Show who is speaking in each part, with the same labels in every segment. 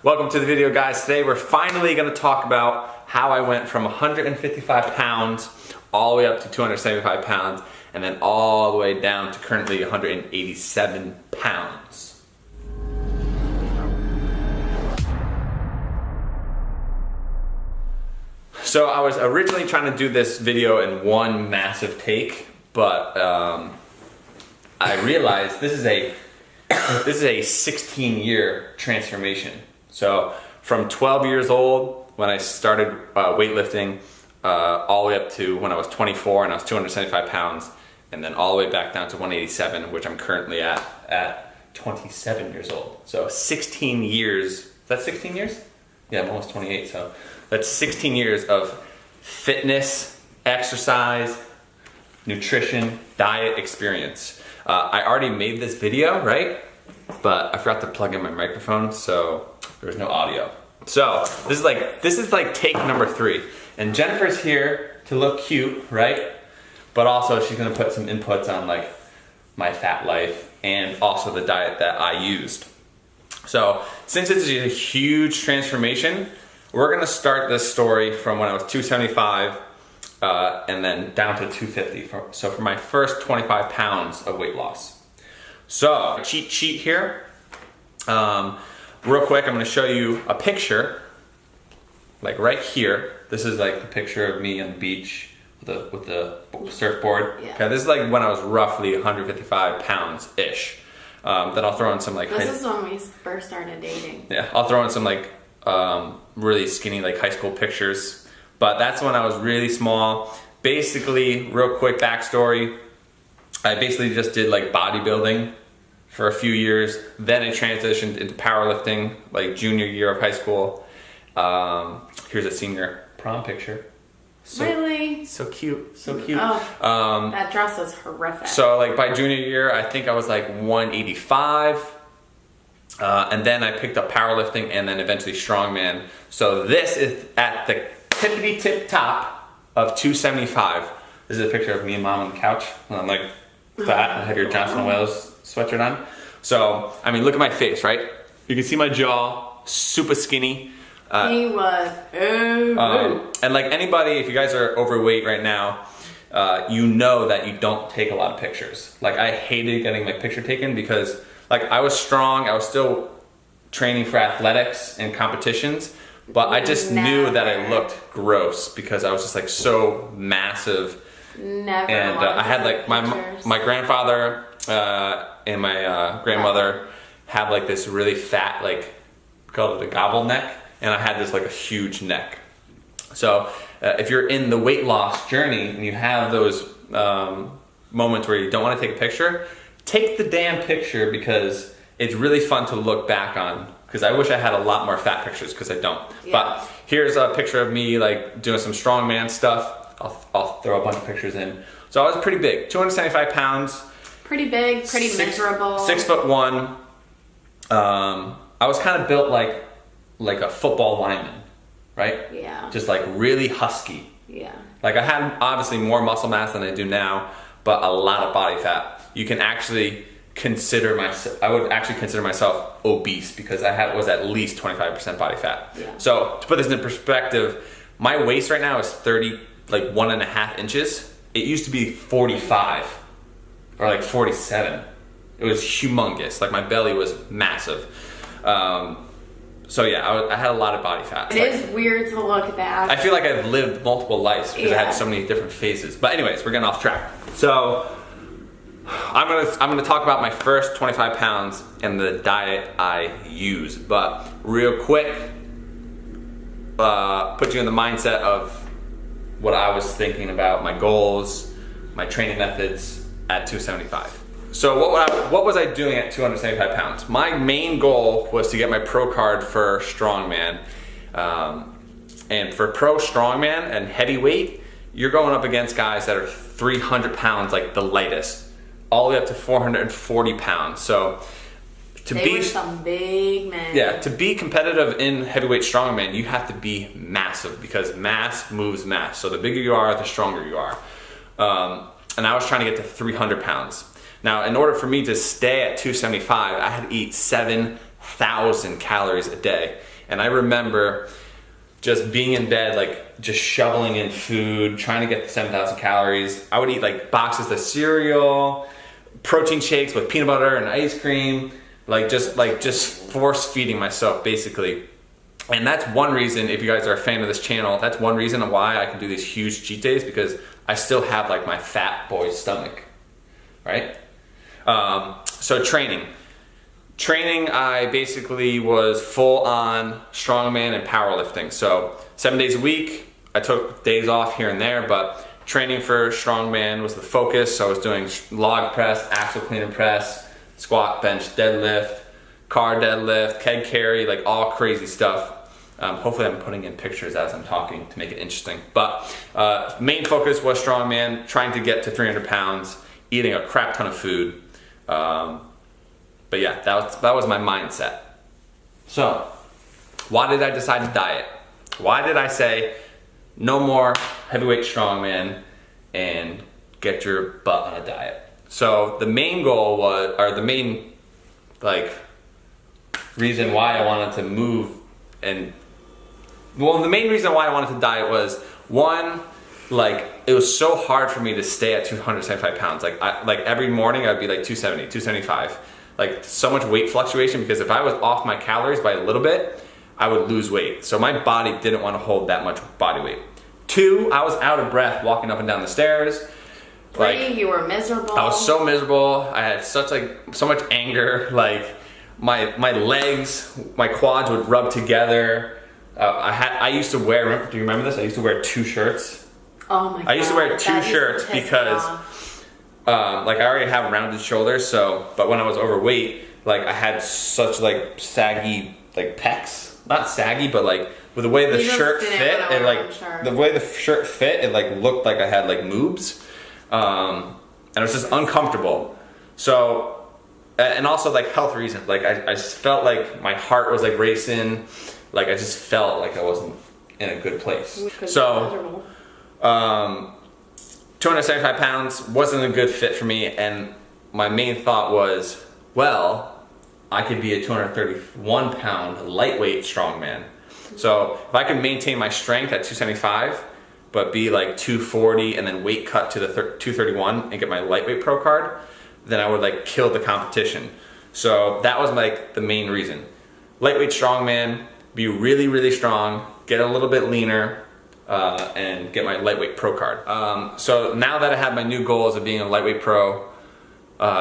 Speaker 1: Welcome to the video, guys. Today we're finally going to talk about how I went from 155 pounds all the way up to 275 pounds and then all the way down to currently 187 pounds. So I was originally trying to do this video in one massive take, but I realized this is a 16-year transformation. So from 12 years old when I started weightlifting all the way up to when I was 24 and I was 275 pounds, and then all the way back down to 187, which I'm currently at 27 years old. So 16 years. Is that 16 years? Yeah, I'm almost 28, so that's 16 years of fitness, exercise, nutrition, diet experience. I already made this video, right? But I forgot to plug in my microphone, so there's no audio. So this is like take number 3. And Jennifer's here to look cute, right? But also she's gonna put some inputs on like my fat life and also the diet that I used. So since this is a huge transformation, we're gonna start this story from when I was 275 and then down to 250. So for my first 25 pounds of weight loss. So cheat sheet here. Real quick, I'm gonna show you a picture, like right here. This is like the picture of me on the beach with the surfboard. Yeah. Okay, this is like when I was roughly 155 pounds-ish. Then I'll throw in some like...
Speaker 2: This is when we first started dating.
Speaker 1: Yeah, I'll throw in some like really skinny like high school pictures. But that's when I was really small. Basically, real quick backstory, I basically just did like bodybuilding for a few years. Then I transitioned into powerlifting, like junior year of high school. Here's a senior prom picture. So,
Speaker 2: really?
Speaker 1: So cute, so cute.
Speaker 2: Oh, that dress is horrific.
Speaker 1: So like by junior year, I think I was like 185. And then I picked up powerlifting and then eventually strongman. So this is at the tippity tip top of 275. This is a picture of me and mom on the couch. And I'm like fat. I have your Johnson & Wales sweatshirt on. So, I mean, look at my face, right? You can see my jaw, super skinny.
Speaker 2: He was
Speaker 1: and like anybody, if you guys are overweight right now, you know that you don't take a lot of pictures. Like I hated getting my picture taken because like I was strong, I was still training for athletics and competitions, but I just knew that I looked gross because I was just like so massive.
Speaker 2: Never.
Speaker 1: And I had like my grandfather and my grandmother had like this really fat, like called it a gobble neck, and I had this like a huge neck. So if you're in the weight loss journey and you have those moments where you don't want to take a picture, take the damn picture because it's really fun to look back on. Because I wish I had a lot more fat pictures because I don't. Yeah. But here's a picture of me like doing some strongman stuff. I'll throw a bunch of pictures in. So I was pretty big, 275 pounds.
Speaker 2: Pretty big, pretty miserable.
Speaker 1: 6'1". I was kind of built like a football lineman, right?
Speaker 2: Yeah.
Speaker 1: Just like really husky.
Speaker 2: Yeah. Like
Speaker 1: I had obviously more muscle mass than I do now, but a lot of body fat. You can actually I would actually consider myself obese because I was at least 25% body fat.
Speaker 2: Yeah.
Speaker 1: So to put this in perspective, my waist right now is 1.5 inches. It used to be 45 or like 47. It was humongous. Like my belly was massive. So yeah, I had a lot of body fat.
Speaker 2: It is weird to look back.
Speaker 1: I feel like I've lived multiple lives because I had so many different phases. But anyways, we're getting off track. So I'm gonna talk about my first 25 pounds and the diet I use. But real quick, put you in the mindset of what I was thinking about, my goals, my training methods at 275. So what was I doing at 275 pounds? My main goal was to get my pro card for strongman. And for pro strongman and heavyweight, you're going up against guys that are 300 pounds, like the lightest, all the way up to 440 pounds. So
Speaker 2: They were some big men.
Speaker 1: Yeah, to be competitive in heavyweight strongman, you have to be massive because mass moves mass. So the bigger you are, the stronger you are. And I was trying to get to 300 pounds. Now, in order for me to stay at 275, I had to eat 7 1,000 calories a day. And I remember just being in bed, like just shoveling in food, trying to get the 7,000 calories. I would eat like boxes of cereal, protein shakes with peanut butter and ice cream, just force feeding myself basically. And that's one reason, if you guys are a fan of this channel, that's one reason why I can do these huge cheat days, because I still have like my fat boy stomach, right? So training, I basically was full on strongman and powerlifting. So 7 days a week. I took days off here and there, but training for strongman was the focus. So I was doing log press, axle clean and press, squat, bench, deadlift, car deadlift, keg carry, like all crazy stuff. Hopefully I'm putting in pictures as I'm talking to make it interesting. But main focus was strongman, trying to get to 300 pounds, eating a crap ton of food. But yeah, that was my mindset. So, why did I decide to diet? Why did I say no more heavyweight strongman and get your butt on a diet? So the main goal was, or the main reason why I wanted to move the main reason why I wanted to diet was, one, it was so hard for me to stay at 275 pounds. Every morning I'd be like 270, 275. So much weight fluctuation, because if I was off my calories by a little bit, I would lose weight. So my body didn't want to hold that much body weight. Two, I was out of breath walking up and down the stairs.
Speaker 2: You were miserable.
Speaker 1: I was so miserable. I had so much anger. My legs, my quads would rub together. I used to wear, do you remember this? I used to wear 2 shirts.
Speaker 2: Oh my God.
Speaker 1: I used to wear 2 shirts because I already have rounded shoulders, but when I was overweight, I had such saggy pecs. Not saggy, but with the way the shirt fit, it looked like I had moobs. And it was just uncomfortable. So, and also health reasons. I just felt like my heart was racing. I just felt like I wasn't in a good place. So, 275 pounds wasn't a good fit for me, and my main thought was, well, I could be a 231 pound lightweight strongman. So if I can maintain my strength at 275, but be 240 and then weight cut to the 231 and get my lightweight pro card, then I would kill the competition. So that was the main reason. Lightweight strongman, be really, really strong, get a little bit leaner, and get my lightweight pro card. So now that I have my new goals of being a lightweight pro,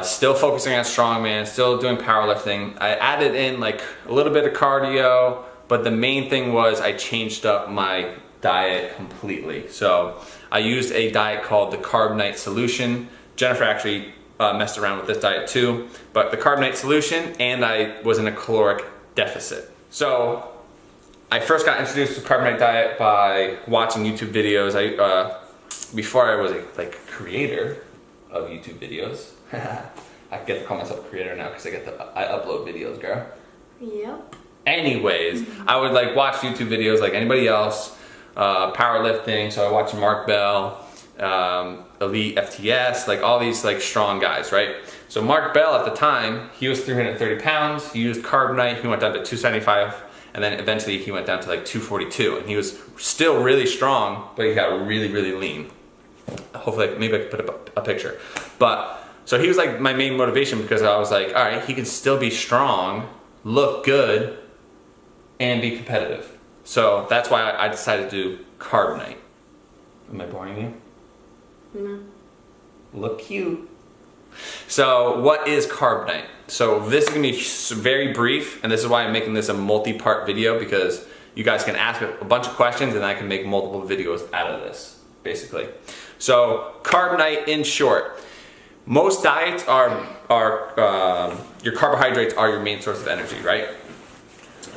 Speaker 1: still focusing on strongman, still doing powerlifting, I added in a little bit of cardio, but the main thing was I changed up my diet completely. So I used a diet called the Carb Night Solution. Jennifer actually messed around with this diet too, but the Carb Night Solution, and I was in a caloric deficit. So I first got introduced to Carb Night diet by watching YouTube videos. Before I was a creator of YouTube videos. I get to call myself a creator now because I upload videos, girl.
Speaker 2: Yep.
Speaker 1: Anyways, I would watch YouTube videos like anybody else, powerlifting. So I watched Mark Bell, Elite FTS, all these strong guys, right? So Mark Bell at the time, he was 330 pounds. He used Carb Night. He went down to 275, and then eventually he went down to 242, and he was still really strong, but he got really, really lean. Hopefully, maybe I could put up a picture. But so he was my main motivation, because I was all right, he can still be strong, look good, and be competitive. So that's why I decided to do Carb Night. Am I boring you?
Speaker 2: No.
Speaker 1: Look cute. So what is Carb Night? So this is gonna be very brief, and this is why I'm making this a multi-part video, because you guys can ask a bunch of questions and I can make multiple videos out of this, basically. So Carb Night, in short, most diets your carbohydrates are your main source of energy, right?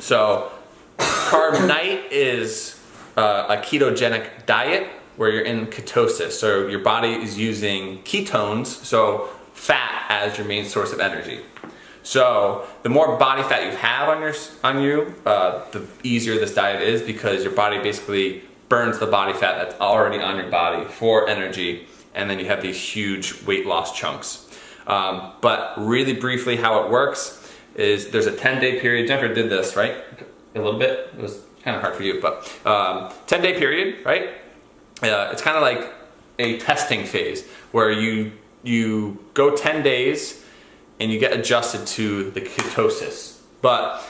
Speaker 1: So Carb Night is a ketogenic diet where you're in ketosis. So your body is using ketones, so fat, as your main source of energy. So the more body fat you have on you, the easier this diet is, because your body basically burns the body fat that's already on your body for energy, and then you have these huge weight loss chunks. But really briefly, how it works is there's a 10-day period. Jennifer did this, right? A little bit. It was kind of hard for you, but 10-day period, right? It's kind of like a testing phase where you go 10 days and you get adjusted to the ketosis. But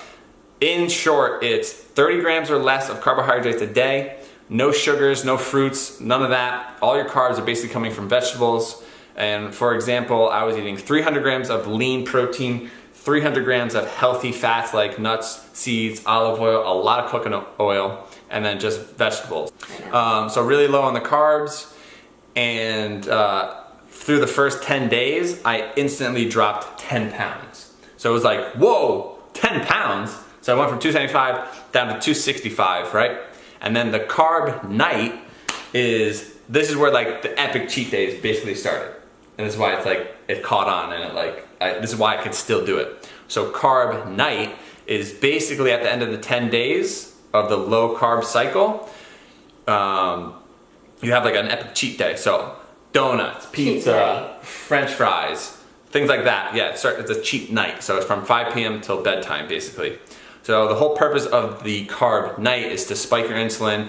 Speaker 1: in short, it's 30 grams or less of carbohydrates a day, no sugars, no fruits, none of that. All your carbs are basically coming from vegetables. And for example, I was eating 300 grams of lean protein, 300 grams of healthy fats like nuts, seeds, olive oil, a lot of coconut oil, and then just vegetables. So really low on the carbs. And through the first 10 days, I instantly dropped 10 pounds. So it was like, whoa, 10 pounds? So I went from 275 down to 265, right? And then the carb night this is where like the epic cheat days basically started. And this is why it's like, it caught on and this is why I could still do it. So carb night is basically at the end of the 10 days of the low carb cycle. You have like an epic cheat day. So donuts, pizza, French fries, things like that. Yeah, it's a cheat night. So it's from 5 p.m. till bedtime, basically. So the whole purpose of the carb night is to spike your insulin,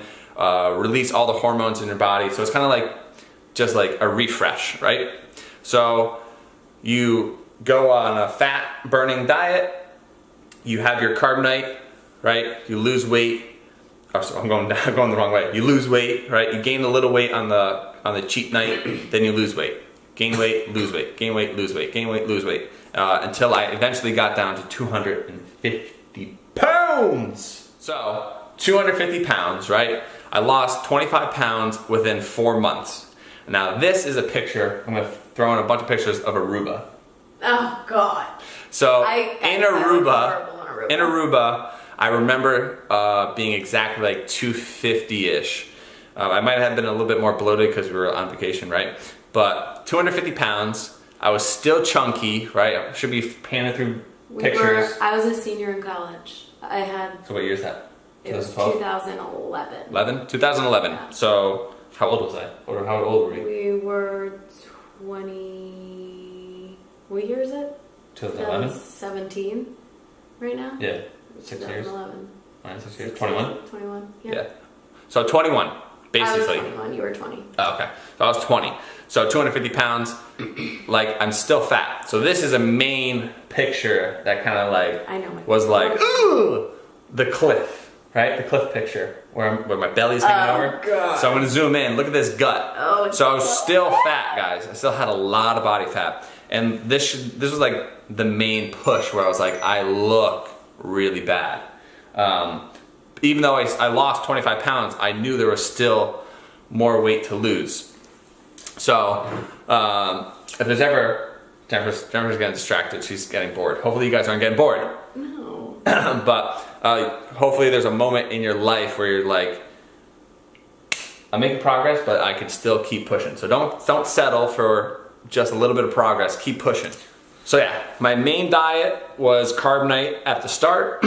Speaker 1: release all the hormones in your body. So it's kind of like, just like a refresh, right? So you go on a fat burning diet, you have your carb night, right? You lose weight. Oh, so I'm going the wrong way. You lose weight, right? You gain a little weight on the cheat night, then you lose weight. Gain weight, lose weight, gain weight, lose weight, gain weight, lose weight. Until I eventually got down to 250 pounds. So 250 pounds, right? I lost 25 pounds within 4 months. Now this is a picture, I'm gonna throw in a bunch of pictures of Aruba.
Speaker 2: Oh God.
Speaker 1: So in Aruba, I remember being exactly like 250-ish. I might have been a little bit more bloated because we were on vacation, right? But 250 pounds, I was still chunky, right? I should be panning through pictures.
Speaker 2: I was a senior in college.
Speaker 1: So what year is that?
Speaker 2: It was 2011.
Speaker 1: 2011.
Speaker 2: Yeah.
Speaker 1: So how old was I? Or how old were we?
Speaker 2: We were 20... What year is it?
Speaker 1: 2011?
Speaker 2: 17 right now?
Speaker 1: Yeah. 6 years.
Speaker 2: 2011.
Speaker 1: 6 years. 21?
Speaker 2: 21,
Speaker 1: Yeah. So 21, basically.
Speaker 2: I was 21, you were 20.
Speaker 1: Oh, okay. So I was 20. So 250 pounds, like I'm still fat. So this is a main picture that kind of like was like, ooh, the cliff, right? The cliff picture where my belly's hanging over.
Speaker 2: God.
Speaker 1: So I'm gonna zoom in, look at this gut.
Speaker 2: Oh,
Speaker 1: so I was still fat, guys. I still had a lot of body fat. And this was like the main push where I was like, I look really bad. Even though I lost 25 pounds, I knew there was still more weight to lose. So, if there's ever, Jennifer's getting distracted, she's getting bored. Hopefully you guys aren't getting bored.
Speaker 2: No.
Speaker 1: But hopefully there's a moment in your life where you're like, I'm making progress, but I can still keep pushing. So don't settle for just a little bit of progress, keep pushing. So yeah, my main diet was carb night at the start.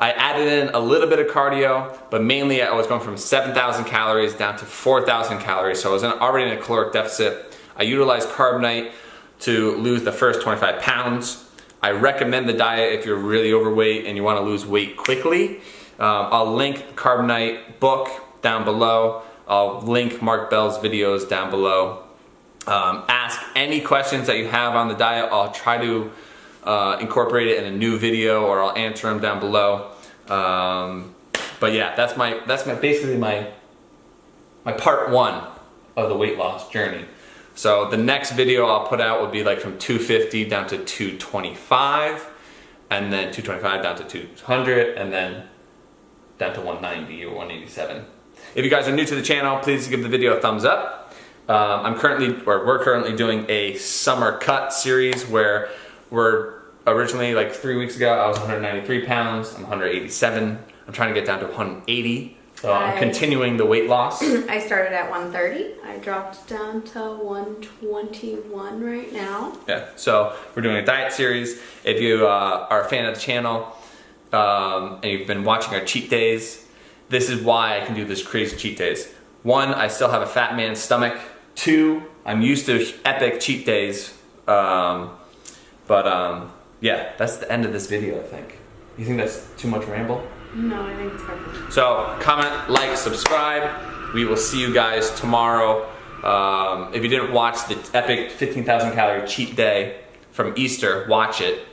Speaker 1: I added in a little bit of cardio, but mainly I was going from 7,000 calories down to 4,000 calories. So I was already in a caloric deficit. I utilized carb night to lose the first 25 pounds. I recommend the diet if you're really overweight and you want to lose weight quickly. I'll link Carb Night book down below. I'll link Mark Bell's videos down below. Ask any questions that you have on the diet. I'll try to incorporate it in a new video, or I'll answer them down below. But yeah, that's basically my part one of the weight loss journey. So the next video I'll put out would be like from 250 down to 225, and then 225 down to 200, and then down to 190 or 187. If you guys are new to the channel, please give the video a thumbs up. We're currently doing a summer cut series where we're originally, like 3 weeks ago, I was 193 pounds, I'm 187. I'm trying to get down to 180. So I'm continuing the weight loss.
Speaker 2: I started at 130. I dropped down to 121 right now.
Speaker 1: Yeah, so we're doing a diet series. If you are a fan of the channel and you've been watching our cheat days, this is why I can do this crazy cheat days. 1, I still have a fat man's stomach. 2, I'm used to epic cheat days. But yeah, that's the end of this video, I think. You think that's too much ramble?
Speaker 2: No, I think it's perfect.
Speaker 1: So comment, like, subscribe. We will see you guys tomorrow. If you didn't watch the epic 15,000 calorie cheat day from Easter, watch it.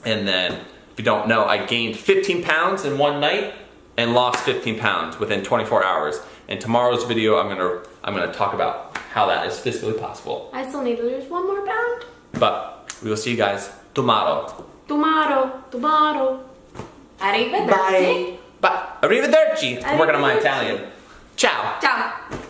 Speaker 1: And then, if you don't know, I gained 15 pounds in one night and lost 15 pounds within 24 hours. In tomorrow's video, I'm gonna talk about how that is physically possible.
Speaker 2: I still need to lose 1 more pound.
Speaker 1: But we will see you guys tomorrow.
Speaker 2: Tomorrow. Arrivederci.
Speaker 1: Bye. Arrivederci. I'm working on my Italian. Ciao.
Speaker 2: Ciao.